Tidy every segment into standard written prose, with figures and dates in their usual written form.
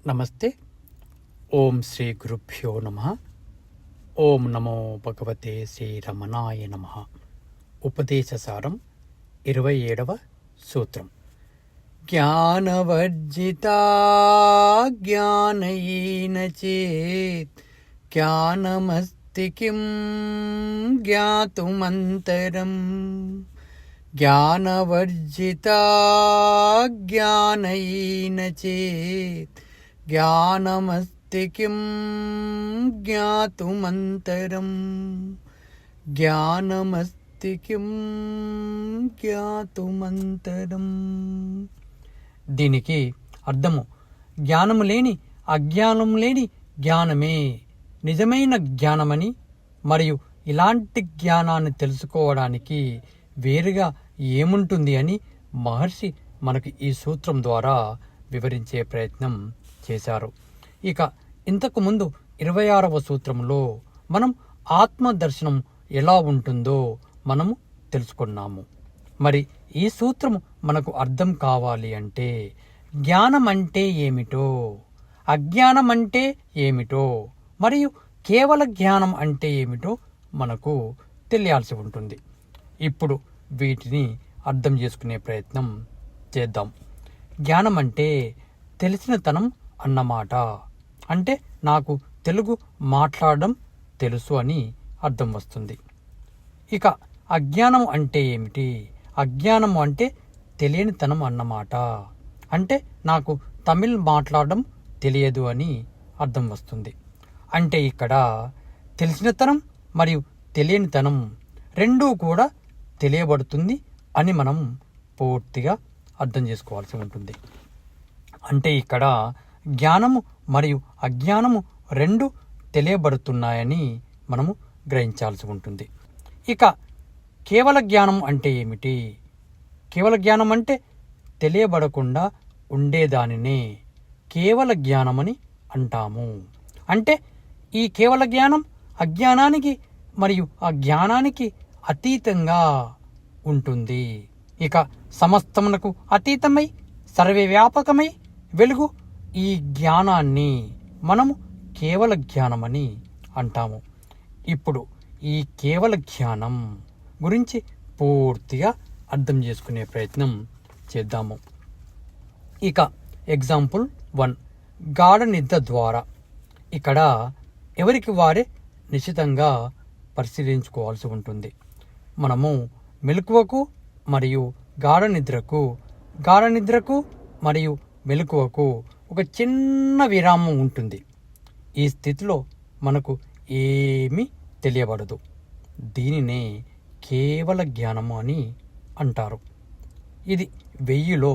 నమస్తే. ఓం శ్రీ గురుభ్యో నమః. ఓం నమో భగవతే శ్రీరమణాయ నమః. ఉపదేశసారం 27వ సూత్రం. జ్ఞానవర్జితా జ్ఞానయేన చేత్ జ్ఞానమస్తి కిం జ్ఞాతుమంతరం. జ్ఞానవర్జితా జ్ఞానయేన చేత్ జ్ఞానమస్తి కిం జ్ఞాతుమంతరం. జ్ఞానమస్తి కిం జ్ఞాతుమంతరం. దీనికి అర్థము, జ్ఞానము లేని అజ్ఞానం లేని జ్ఞానమే నిజమైన జ్ఞానమని, మరియు ఇలాంటి జ్ఞానాన్ని తెలుసుకోవడానికి వేరుగా ఏముంటుంది అని మహర్షి మనకు ఈ సూత్రం ద్వారా వివరించే ప్రయత్నం చేశారు. ఇక ఇంతకు ముందు 26వ సూత్రంలో మనం ఆత్మదర్శనం ఎలా ఉంటుందో మనము తెలుసుకున్నాము. మరి ఈ సూత్రము మనకు అర్థం కావాలి అంటే జ్ఞానం అంటే ఏమిటో, అజ్ఞానం అంటే ఏమిటో, మరియు కేవల జ్ఞానం అంటే ఏమిటో మనకు తెలియాల్సి ఉంటుంది. ఇప్పుడు వీటిని అర్థం చేసుకునే ప్రయత్నం చేద్దాం. జ్ఞానం అంటే తెలిసినతనం అన్నమాట. అంటే నాకు తెలుగు మాట్లాడడం తెలుసు అని అర్థం వస్తుంది. ఇక అజ్ఞానం అంటే ఏమిటి? అజ్ఞానం అంటే తెలియనితనం అన్నమాట. అంటే నాకు తమిళ్ మాట్లాడడం తెలియదు అని అర్థం వస్తుంది. అంటే ఇక్కడ తెలిసినతనం మరియు తెలియనితనం రెండూ కూడా తెలియబడుతుంది అని మనం పూర్తిగా అర్థం చేసుకోవాల్సి ఉంటుంది. అంటే ఇక్కడ జ్ఞానము మరియు అజ్ఞానము రెండు తెలియబడుతున్నాయని మనము గ్రహించాల్సి ఉంటుంది. ఇక కేవల జ్ఞానం అంటే ఏమిటి? కేవల జ్ఞానం అంటే తెలియబడకుండా ఉండేదానినే కేవల జ్ఞానమని అంటాము. అంటే ఈ కేవల జ్ఞానం అజ్ఞానానికి మరియు ఆ జ్ఞానానికి అతీతంగా ఉంటుంది. ఇక సమస్తమునకు అతీతమై సర్వవ్యాపకమై వెలుగు ఈ జ్ఞానాన్ని మనము కేవల జ్ఞానమని అంటాము. ఇప్పుడు ఈ కేవల జ్ఞానం గురించి పూర్తిగా అర్థం చేసుకునే ప్రయత్నం చేద్దాము. ఇక ఎగ్జాంపుల్ 1, గాఢ నిద్ర ద్వారా. ఇక్కడ ఎవరికి వారే నిశ్చితంగా పరిశీలించుకోవాల్సి ఉంటుంది. మనము మెలకువకు మరియు గాఢ నిద్రకు మరియు మెలకువకు ఒక చిన్న విరామం ఉంటుంది. ఈ స్థితిలో మనకు ఏమీ తెలియబడదు. దీనినే కేవల జ్ఞానము అని అంటారు. ఇది 1000లో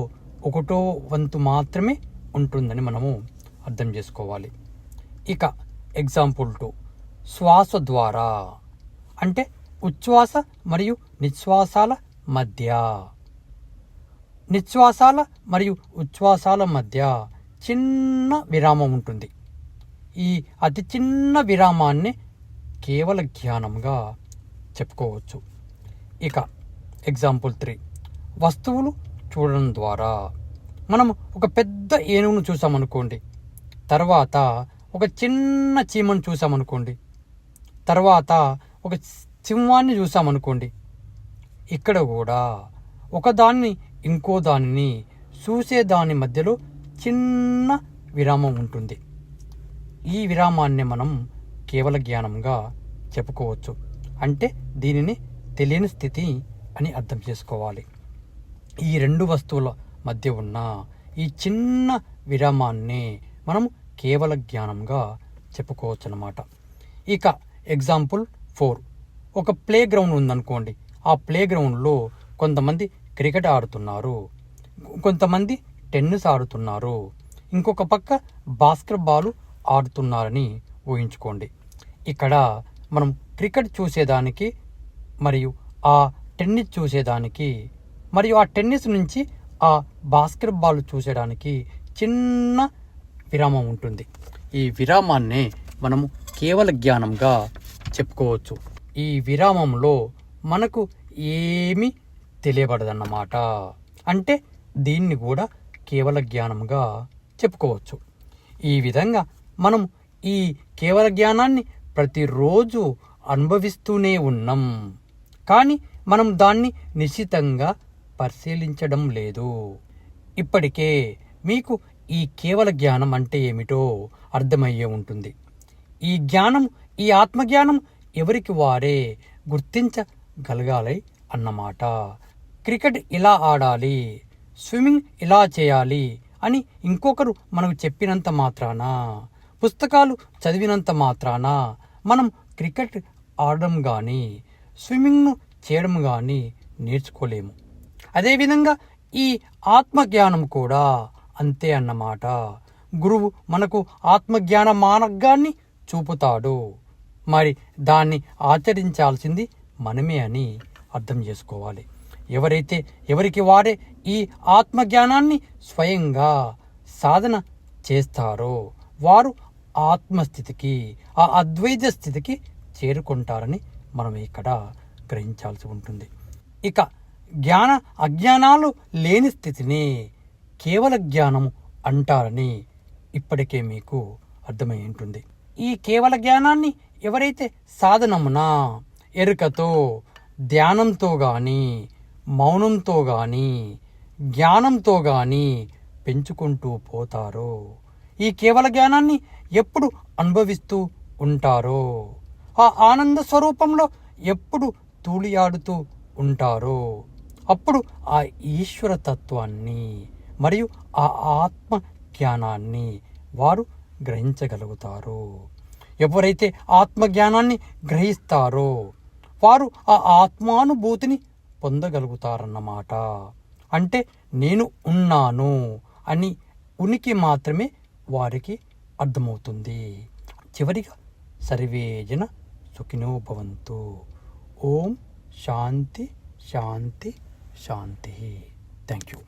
1వ వంతు మాత్రమే ఉంటుందని మనము అర్థం చేసుకోవాలి. ఇక ఎగ్జాంపుల్ 2, శ్వాస ద్వారా. అంటే ఉచ్ఛ్వాస మరియు నిశ్వాసాల మధ్య చిన్న విరామం ఉంటుంది. ఈ అతి చిన్న విరామాన్ని కేవల జ్ఞానంగా చెప్పుకోవచ్చు. ఇక ఎగ్జాంపుల్ 3, వస్తువులు చూడడం ద్వారా. మనం ఒక పెద్ద ఏనుగును చూసామనుకోండి, తర్వాత ఒక చిన్న చీమను చూసామనుకోండి, తర్వాత ఒక సింహాన్ని చూసామనుకోండి, ఇక్కడ కూడా ఒకదాన్ని ఇంకో దానిని చూసేదాని మధ్యలో చిన్న విరామం ఉంటుంది. ఈ విరామాన్ని మనం కేవల జ్ఞానంగా చెప్పుకోవచ్చు. అంటే దీనిని తెలియని స్థితి అని అర్థం చేసుకోవాలి. ఈ రెండు వస్తువుల మధ్య ఉన్న ఈ చిన్న విరామాన్ని మనం కేవల జ్ఞానంగా చెప్పుకోవచ్చు అన్నమాట. ఇక ఎగ్జాంపుల్ 4, ఒక ప్లే గ్రౌండ్ ఉందనుకోండి. ఆ ప్లే గ్రౌండ్లో కొంతమంది క్రికెట్ ఆడుతున్నారు, కొంతమంది టెన్నిస్ ఆడుతున్నారు, ఇంకొక పక్క బాస్కెట్బాల్ ఆడుతున్నారని ఊహించుకోండి. ఇక్కడ మనం క్రికెట్ చూసేదానికి మరియు ఆ టెన్నిస్ చూసేదానికి మరియు ఆ టెన్నిస్ నుంచి ఆ బాస్కెట్బాల్ చూసేదానికి చిన్న విరామం ఉంటుంది. ఈ విరామాన్నే మనము కేవల జ్ఞానంగా చెప్పుకోవచ్చు. ఈ విరామంలో మనకు ఏమీ తెలియబడదన్నమాట. అంటే దీన్ని కూడా కేవల జ్ఞానంగా చెప్పుకోవచ్చు. ఈ విధంగా మనం ఈ కేవల జ్ఞానాన్ని ప్రతిరోజు అనుభవిస్తూనే ఉన్నాం. కానీ మనం దాన్ని నిశ్చితంగా పరిశీలించడం లేదు. ఇప్పటికే మీకు ఈ కేవల జ్ఞానం అంటే ఏమిటో అర్థమయ్యే ఉంటుంది. ఈ జ్ఞానం, ఈ ఆత్మజ్ఞానం ఎవరికి వారే గుర్తించగలగాలి అన్నమాట. క్రికెట్ ఇలా ఆడాలి, స్విమ్మింగ్ ఇలా చేయాలి అని ఇంకొకరు మనకు చెప్పినంత మాత్రాన, పుస్తకాలు చదివినంత మాత్రాన మనం క్రికెట్ ఆడడం కానీ స్విమ్మింగ్ను చేయడం కానీ నేర్చుకోలేము. అదేవిధంగా ఈ ఆత్మజ్ఞానం కూడా అంతే అన్నమాట. గురువు మనకు ఆత్మజ్ఞాన మార్గాన్ని చూపుతాడు. మరి దాన్ని ఆచరించాల్సింది మనమే అని అర్థం చేసుకోవాలి. ఎవరికి వారే ఈ ఆత్మజ్ఞానాన్ని స్వయంగా సాధన చేస్తారో వారు ఆత్మస్థితికి, ఆ అద్వైత స్థితికి చేరుకుంటారని మనం ఇక్కడ గ్రహించాల్సి ఉంటుంది. ఇక జ్ఞాన అజ్ఞానాలు లేని స్థితిని కేవల జ్ఞానము అంటారని ఇప్పటికే మీకు అర్థమై ఉంటుంది. ఈ కేవల జ్ఞానాన్ని ఎవరైతే సాధనమున ఎరుకతో, ధ్యానంతో కానీ, మౌనంతో కానీ, జ్ఞానంతో కానీ పెంచుకుంటూ పోతారో, ఈ కేవల జ్ఞానాన్ని ఎప్పుడు అనుభవిస్తూ ఉంటారో, ఆ ఆనంద స్వరూపంలో ఎప్పుడు తూలియాడుతూ ఉంటారో, అప్పుడు ఆ ఈశ్వర తత్వాన్ని మరియు ఆ ఆత్మ జ్ఞానాన్ని వారు గ్రహించగలుగుతారు. ఎవరైతే ఆత్మజ్ఞానాన్ని గ్రహిస్తారో వారు ఆ ఆత్మానుభూతిని పొందగలుగుతారన్నమాట. అంటే నేను ఉన్నాను అని ఉనికి మాత్రమే వారికి అర్థమవుతుంది. చివరిగా సర్వేజన సుఖినో భవంతు. ఓం శాంతి శాంతి శాంతి. Thank you.